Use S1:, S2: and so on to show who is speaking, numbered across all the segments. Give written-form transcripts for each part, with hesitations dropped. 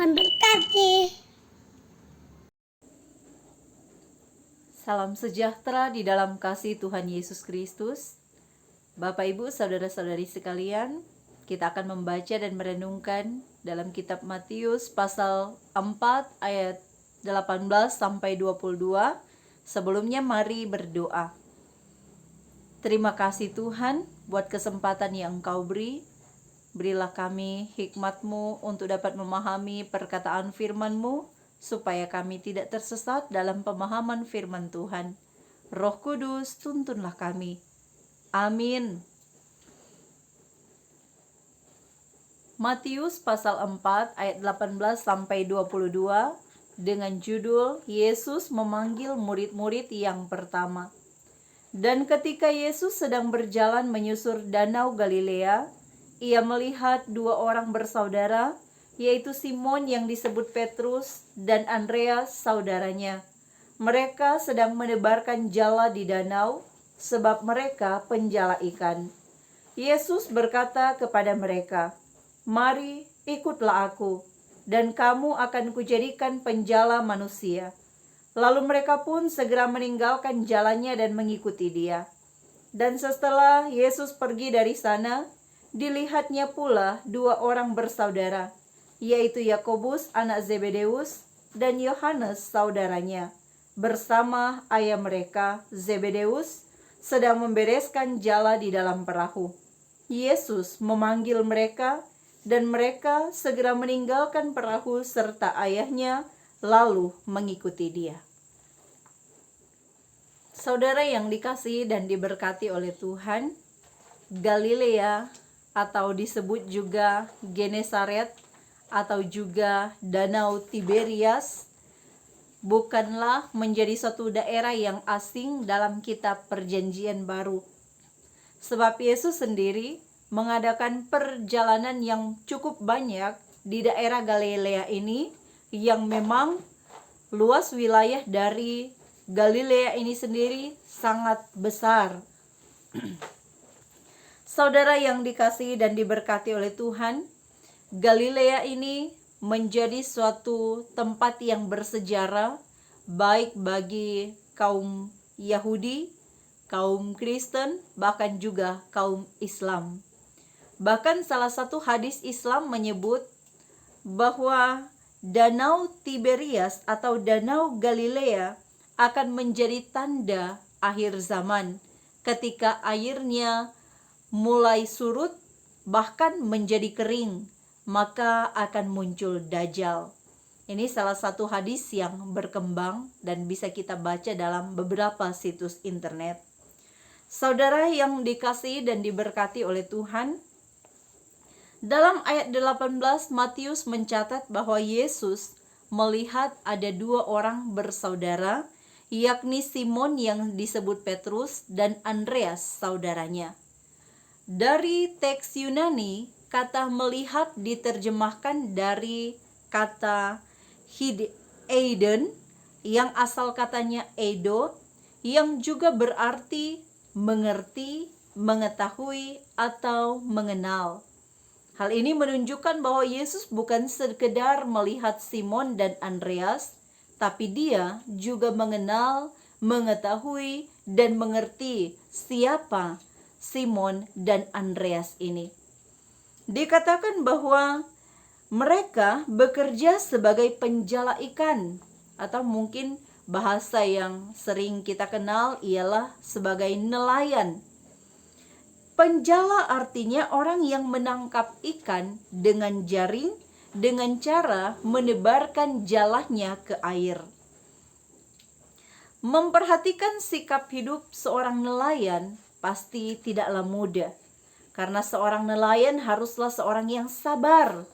S1: memberkati.
S2: Salam sejahtera di dalam kasih Tuhan Yesus Kristus. Bapak, Ibu, saudara-saudari sekalian, kita akan membaca dan merenungkan dalam kitab Matius pasal 4 ayat 18 sampai 22. Sebelumnya mari berdoa. Terima kasih Tuhan buat kesempatan yang Engkau beri. Berilah kami hikmat-Mu untuk dapat memahami perkataan firman-Mu, supaya kami tidak tersesat dalam pemahaman firman Tuhan. Roh Kudus, tuntunlah kami. Amin. Matius pasal 4 ayat 18 sampai 22 dengan judul Yesus memanggil murid-murid yang pertama. Dan ketika Yesus sedang berjalan menyusur danau Galilea, ia melihat dua orang bersaudara, yaitu Simon yang disebut Petrus dan Andreas saudaranya. Mereka sedang menebarkan jala di danau, sebab mereka penjala ikan. Yesus berkata kepada mereka, "Mari, ikutlah aku, dan kamu akan kujadikan penjala manusia." Lalu mereka pun segera meninggalkan jalannya dan mengikuti Dia. Dan setelah Yesus pergi dari sana, dilihatnya pula dua orang bersaudara, yaitu Yakobus anak Zebedeus dan Yohanes saudaranya, bersama ayah mereka Zebedeus sedang membereskan jala di dalam perahu. Yesus memanggil mereka, dan mereka segera meninggalkan perahu serta ayahnya, lalu mengikuti Dia. Saudara yang dikasihi dan diberkati oleh Tuhan, Galilea atau disebut juga Genesaret atau juga Danau Tiberias bukanlah menjadi suatu daerah yang asing dalam kitab Perjanjian Baru. Sebab Yesus sendiri mengadakan perjalanan yang cukup banyak di daerah Galilea ini, yang memang luas wilayah dari Galilea ini sendiri sangat besar. Saudara yang dikasihi dan diberkati oleh Tuhan, Galilea ini menjadi suatu tempat yang bersejarah baik bagi kaum Yahudi, kaum Kristen, bahkan juga kaum Islam. Bahkan salah satu hadis Islam menyebut bahwa Danau Tiberias atau Danau Galilea akan menjadi tanda akhir zaman ketika airnya mulai surut, bahkan menjadi kering, maka akan muncul Dajjal. Ini salah satu hadis yang berkembang dan bisa kita baca dalam beberapa situs internet. Saudara yang dikasihi dan diberkati oleh Tuhan, dalam ayat 18 Matius mencatat bahwa Yesus melihat ada dua orang bersaudara, yakni Simon yang disebut Petrus dan Andreas saudaranya. Dari teks Yunani, kata melihat diterjemahkan dari kata eidon, yang asal katanya eido, yang juga berarti mengerti, mengetahui, atau mengenal. Hal ini menunjukkan bahwa Yesus bukan sekedar melihat Simon dan Andreas, tapi Dia juga mengenal, mengetahui, dan mengerti siapa Simon dan Andreas ini. Dikatakan bahwa mereka bekerja sebagai penjala ikan, atau mungkin bahasa yang sering kita kenal ialah sebagai nelayan. Penjala artinya orang yang menangkap ikan dengan jaring dengan cara menebarkan jalanya ke air. Memperhatikan sikap hidup seorang nelayan pasti tidaklah mudah, karena seorang nelayan haruslah seorang yang sabar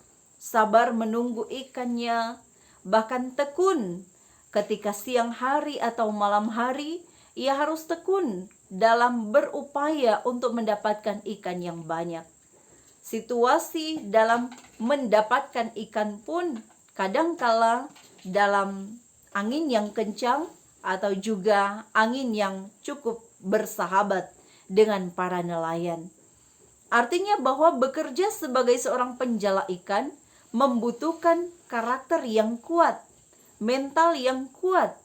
S2: menunggu ikannya, bahkan tekun ketika siang hari atau malam hari. Ia harus tekun dalam berupaya untuk mendapatkan ikan yang banyak. Situasi dalam mendapatkan ikan pun kadangkala dalam angin yang kencang atau juga angin yang cukup bersahabat dengan para nelayan. Artinya bahwa bekerja sebagai seorang penjala ikan membutuhkan karakter yang kuat, mental yang kuat.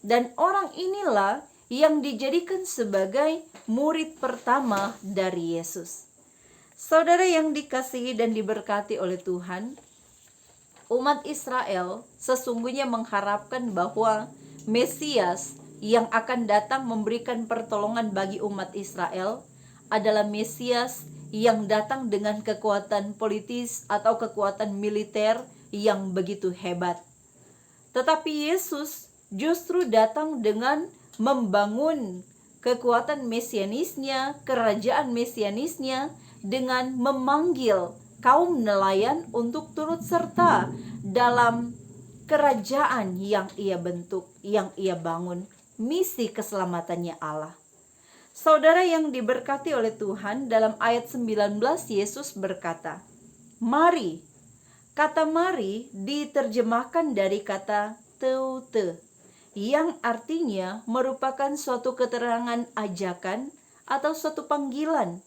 S2: Dan orang inilah yang dijadikan sebagai murid pertama dari Yesus. Saudara yang dikasihi dan diberkati oleh Tuhan, umat Israel sesungguhnya mengharapkan bahwa Mesias yang akan datang memberikan pertolongan bagi umat Israel adalah Mesias yang datang dengan kekuatan politis atau kekuatan militer yang begitu hebat. Tetapi Yesus justru datang dengan membangun kekuatan mesianisnya, kerajaan mesianisnya, dengan memanggil kaum nelayan untuk turut serta dalam kerajaan yang ia bentuk, yang ia bangun, misi keselamatannya Allah. Saudara yang diberkati oleh Tuhan, dalam ayat 19 Yesus berkata, "Mari." Kata mari diterjemahkan dari kata teute, yang artinya merupakan suatu keterangan ajakan atau suatu panggilan.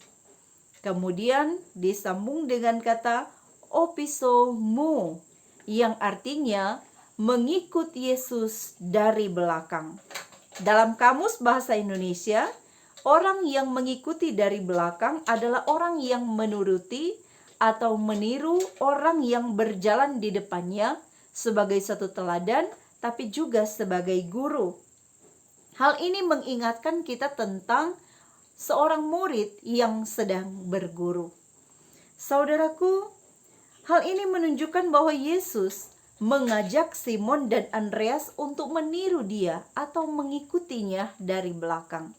S2: Kemudian disambung dengan kata opisomu, yang artinya mengikut Yesus dari belakang. Dalam kamus bahasa Indonesia, orang yang mengikuti dari belakang adalah orang yang menuruti atau meniru orang yang berjalan di depannya sebagai satu teladan, tapi juga sebagai guru. Hal ini mengingatkan kita tentang seorang murid yang sedang berguru. Saudaraku, hal ini menunjukkan bahwa Yesus mengajak Simon dan Andreas untuk meniru dia atau mengikutinya dari belakang.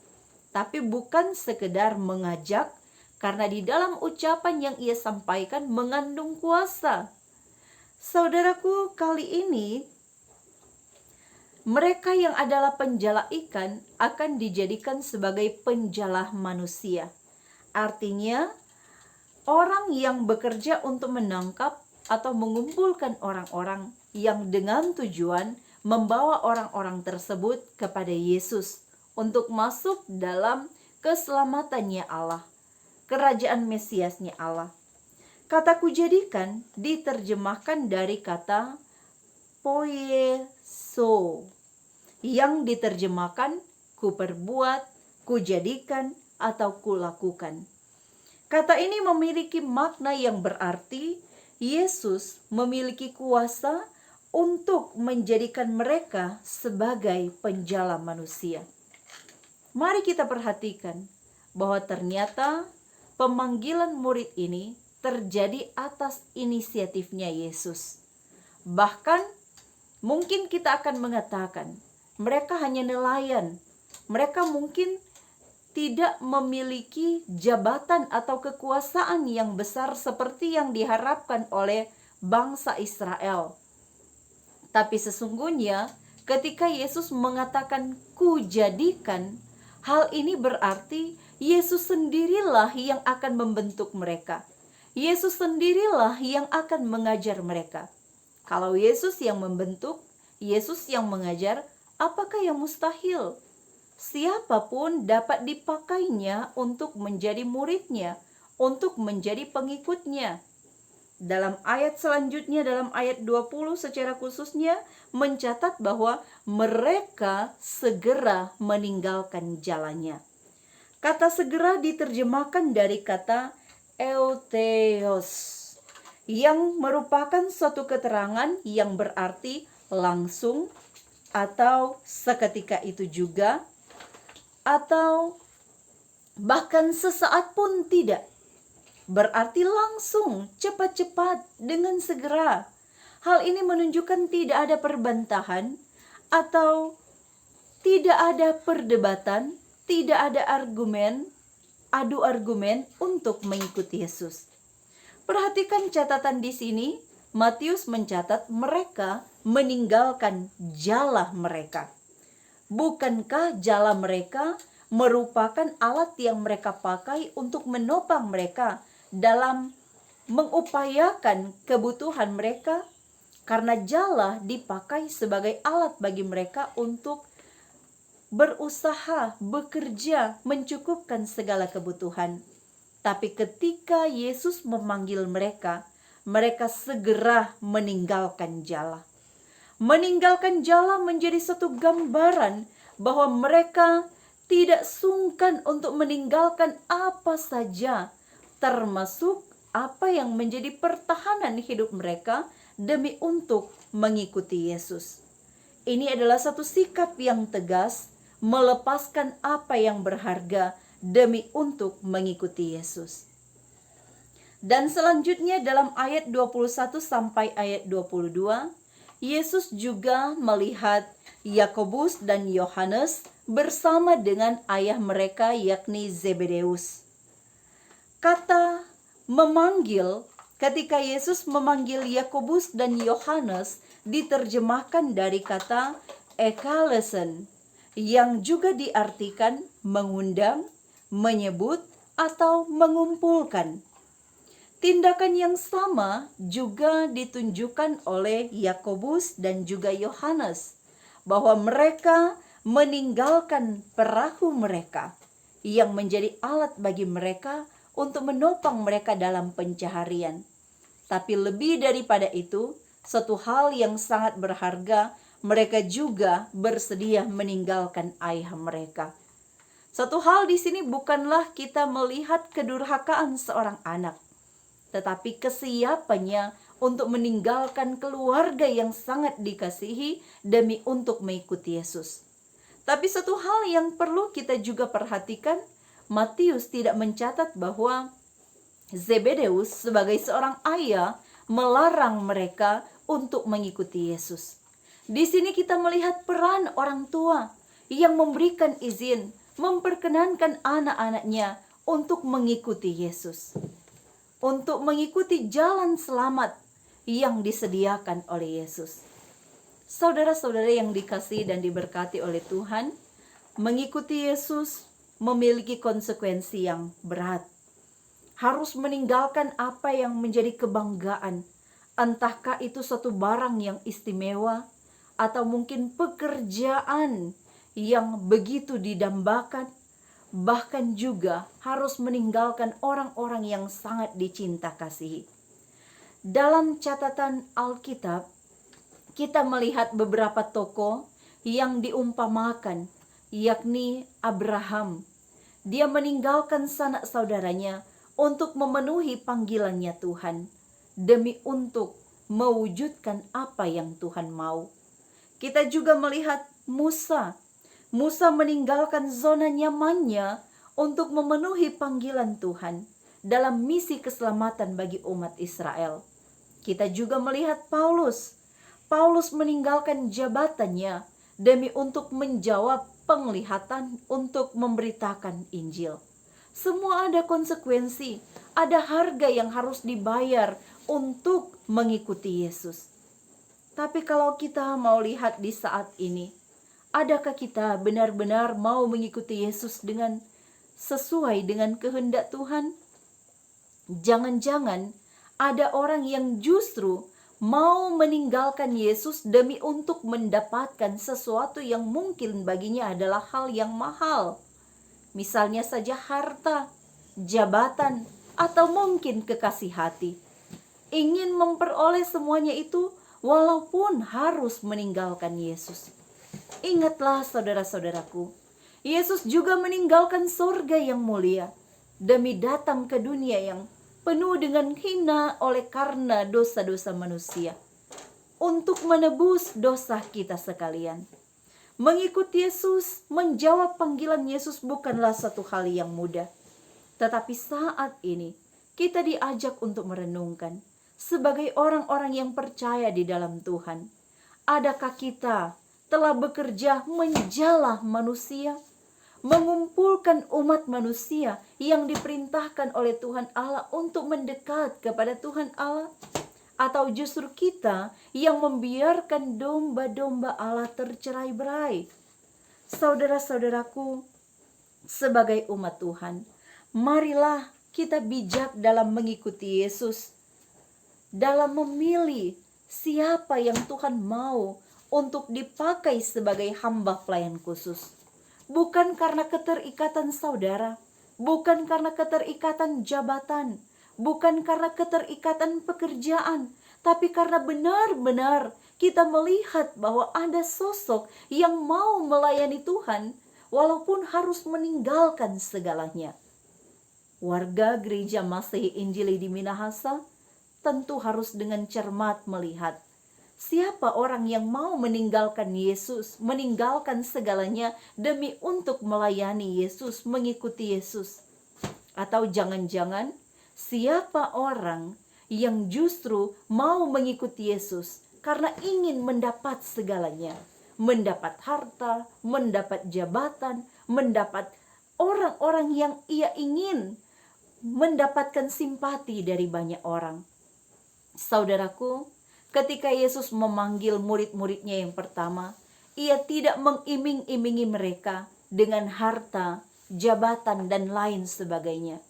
S2: Tapi bukan sekedar mengajak, karena di dalam ucapan yang ia sampaikan mengandung kuasa. Saudaraku, kali ini mereka yang adalah penjala ikan akan dijadikan sebagai penjala manusia. Artinya, orang yang bekerja untuk menangkap atau mengumpulkan orang-orang yang dengan tujuan membawa orang-orang tersebut kepada Yesus untuk masuk dalam keselamatannya Allah, kerajaan Mesiasnya Allah. Kata kujadikan diterjemahkan dari kata poieso, yang diterjemahkan kuperbuat, kujadikan, atau kulakukan. Kata ini memiliki makna yang berarti Yesus memiliki kuasa untuk menjadikan mereka sebagai penjala manusia. Mari kita perhatikan bahwa ternyata pemanggilan murid ini terjadi atas inisiatifnya Yesus. Bahkan mungkin kita akan mengatakan mereka hanya nelayan. Mereka mungkin tidak memiliki jabatan atau kekuasaan yang besar seperti yang diharapkan oleh bangsa Israel. Tapi sesungguhnya ketika Yesus mengatakan kujadikan, hal ini berarti Yesus sendirilah yang akan membentuk mereka. Yesus sendirilah yang akan mengajar mereka. Kalau Yesus yang membentuk, Yesus yang mengajar, apakah yang mustahil? Siapapun dapat dipakainya untuk menjadi muridnya, untuk menjadi pengikutnya. Dalam ayat selanjutnya, dalam ayat 20 secara khususnya mencatat bahwa mereka segera meninggalkan jalannya. Kata segera diterjemahkan dari kata eutheos, yang merupakan suatu keterangan yang berarti langsung atau seketika itu juga, atau bahkan sesaat pun tidak. Berarti langsung, cepat-cepat, dengan segera. Hal ini menunjukkan tidak ada perbantahan atau tidak ada perdebatan, tidak ada adu argumen untuk mengikuti Yesus. Perhatikan catatan di sini, Matius mencatat mereka meninggalkan jala mereka. Bukankah jala mereka merupakan alat yang mereka pakai untuk menopang mereka dalam mengupayakan kebutuhan mereka? Karena jala dipakai sebagai alat bagi mereka untuk berusaha, bekerja, mencukupkan segala kebutuhan. Tapi ketika Yesus memanggil mereka, mereka segera meninggalkan jala. Meninggalkan jala menjadi satu gambaran bahwa mereka tidak sungkan untuk meninggalkan apa saja, termasuk apa yang menjadi pertahanan hidup mereka demi untuk mengikuti Yesus. Ini adalah satu sikap yang tegas, melepaskan apa yang berharga demi untuk mengikuti Yesus. Dan selanjutnya dalam ayat 21 sampai ayat 22, Yesus juga melihat Yakobus dan Yohanes bersama dengan ayah mereka yakni Zebedeus. Kata memanggil, ketika Yesus memanggil Yakobus dan Yohanes diterjemahkan dari kata ekalesen, yang juga diartikan mengundang, menyebut, atau mengumpulkan. Tindakan yang sama juga ditunjukkan oleh Yakobus dan juga Yohanes, bahwa mereka meninggalkan perahu mereka yang menjadi alat bagi mereka untuk menopang mereka dalam pencaharian. Tapi lebih daripada itu, satu hal yang sangat berharga, mereka juga bersedia meninggalkan ayah mereka. Satu hal di sini bukanlah kita melihat kedurhakaan seorang anak, tetapi kesiapannya untuk meninggalkan keluarga yang sangat dikasihi demi untuk mengikuti Yesus. Tapi satu hal yang perlu kita juga perhatikan, Matius tidak mencatat bahwa Zebedeus sebagai seorang ayah melarang mereka untuk mengikuti Yesus. Di sini kita melihat peran orang tua yang memberikan izin, memperkenankan anak-anaknya untuk mengikuti Yesus, untuk mengikuti jalan selamat yang disediakan oleh Yesus. Saudara-saudara yang dikasihi dan diberkati oleh Tuhan, mengikuti Yesus memiliki konsekuensi yang berat. Harus meninggalkan apa yang menjadi kebanggaan, entahkah itu suatu barang yang istimewa atau mungkin pekerjaan yang begitu didambakan, bahkan juga harus meninggalkan orang-orang yang sangat dicinta kasihi. Dalam catatan Alkitab, kita melihat beberapa tokoh yang diumpamakan, yakni Abraham. Dia meninggalkan sanak saudaranya untuk memenuhi panggilannya Tuhan, demi untuk mewujudkan apa yang Tuhan mau. Kita juga melihat Musa. Musa meninggalkan zona nyamannya untuk memenuhi panggilan Tuhan dalam misi keselamatan bagi umat Israel. Kita juga melihat Paulus. Paulus meninggalkan jabatannya demi untuk menjawab penglihatan untuk memberitakan Injil. Semua ada konsekuensi, ada harga yang harus dibayar untuk mengikuti Yesus. Tapi kalau kita mau lihat di saat ini, adakah kita benar-benar mau mengikuti Yesus dengan sesuai dengan kehendak Tuhan? Jangan-jangan ada orang yang justru mau meninggalkan Yesus demi untuk mendapatkan sesuatu yang mungkin baginya adalah hal yang mahal. Misalnya saja harta, jabatan, atau mungkin kekasih hati. Ingin memperoleh semuanya itu walaupun harus meninggalkan Yesus. Ingatlah saudara-saudaraku, Yesus juga meninggalkan surga yang mulia demi datang ke dunia yang penuh dengan hina oleh karena dosa-dosa manusia, untuk menebus dosa kita sekalian. Mengikuti Yesus, menjawab panggilan Yesus bukanlah satu hal yang mudah. Tetapi saat ini kita diajak untuk merenungkan sebagai orang-orang yang percaya di dalam Tuhan. Adakah kita telah bekerja menjala manusia, mengumpulkan umat manusia yang diperintahkan oleh Tuhan Allah untuk mendekat kepada Tuhan Allah? Atau justru kita yang membiarkan domba-domba Allah tercerai-berai? Saudara-saudaraku, sebagai umat Tuhan, marilah kita bijak dalam mengikuti Yesus, dalam memilih siapa yang Tuhan mau untuk dipakai sebagai hamba pelayan khusus. Bukan karena keterikatan saudara, bukan karena keterikatan jabatan, bukan karena keterikatan pekerjaan, tapi karena benar-benar kita melihat bahwa ada sosok yang mau melayani Tuhan, walaupun harus meninggalkan segalanya. Warga gereja Masehi Injili di Minahasa tentu harus dengan cermat melihat siapa orang yang mau meninggalkan Yesus, meninggalkan segalanya demi untuk melayani Yesus, mengikuti Yesus. Atau jangan-jangan siapa orang yang justru mau mengikuti Yesus karena ingin mendapat segalanya, mendapat harta, mendapat jabatan, mendapat orang-orang yang ia ingin, mendapatkan simpati dari banyak orang. Saudaraku, ketika Yesus memanggil murid-muridnya yang pertama, ia tidak mengiming-imingi mereka dengan harta, jabatan, dan lain sebagainya.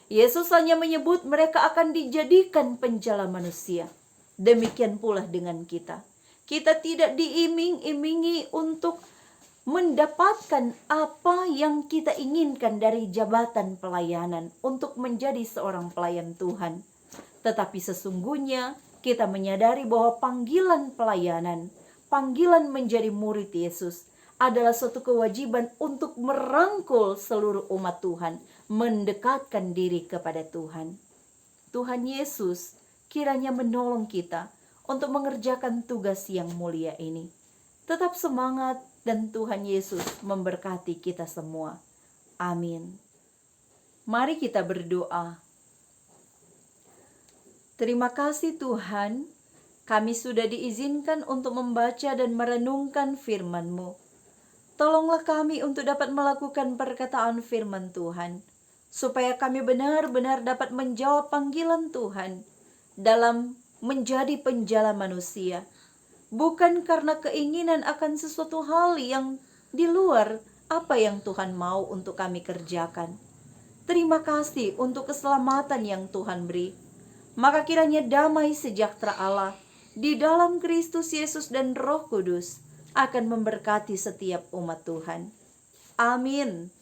S2: Yesus hanya menyebut mereka akan dijadikan penjala manusia. Demikian pula dengan kita. Kita tidak diiming-imingi untuk mendapatkan apa yang kita inginkan dari jabatan pelayanan untuk menjadi seorang pelayan Tuhan. Tetapi sesungguhnya kita menyadari bahwa panggilan pelayanan, panggilan menjadi murid Yesus adalah suatu kewajiban untuk merangkul seluruh umat Tuhan, mendekatkan diri kepada Tuhan. Tuhan Yesus kiranya menolong kita untuk mengerjakan tugas yang mulia ini. Tetap semangat dan Tuhan Yesus memberkati kita semua. Amin. Mari kita berdoa. Terima kasih Tuhan, kami sudah diizinkan untuk membaca dan merenungkan firman-Mu. Tolonglah kami untuk dapat melakukan perkataan firman Tuhan, supaya kami benar-benar dapat menjawab panggilan Tuhan dalam menjadi penjala manusia. Bukan karena keinginan akan sesuatu hal yang di luar apa yang Tuhan mau untuk kami kerjakan. Terima kasih untuk keselamatan yang Tuhan beri. Maka kiranya damai sejahtera Allah di dalam Kristus Yesus dan Roh Kudus akan memberkati setiap umat Tuhan. Amin.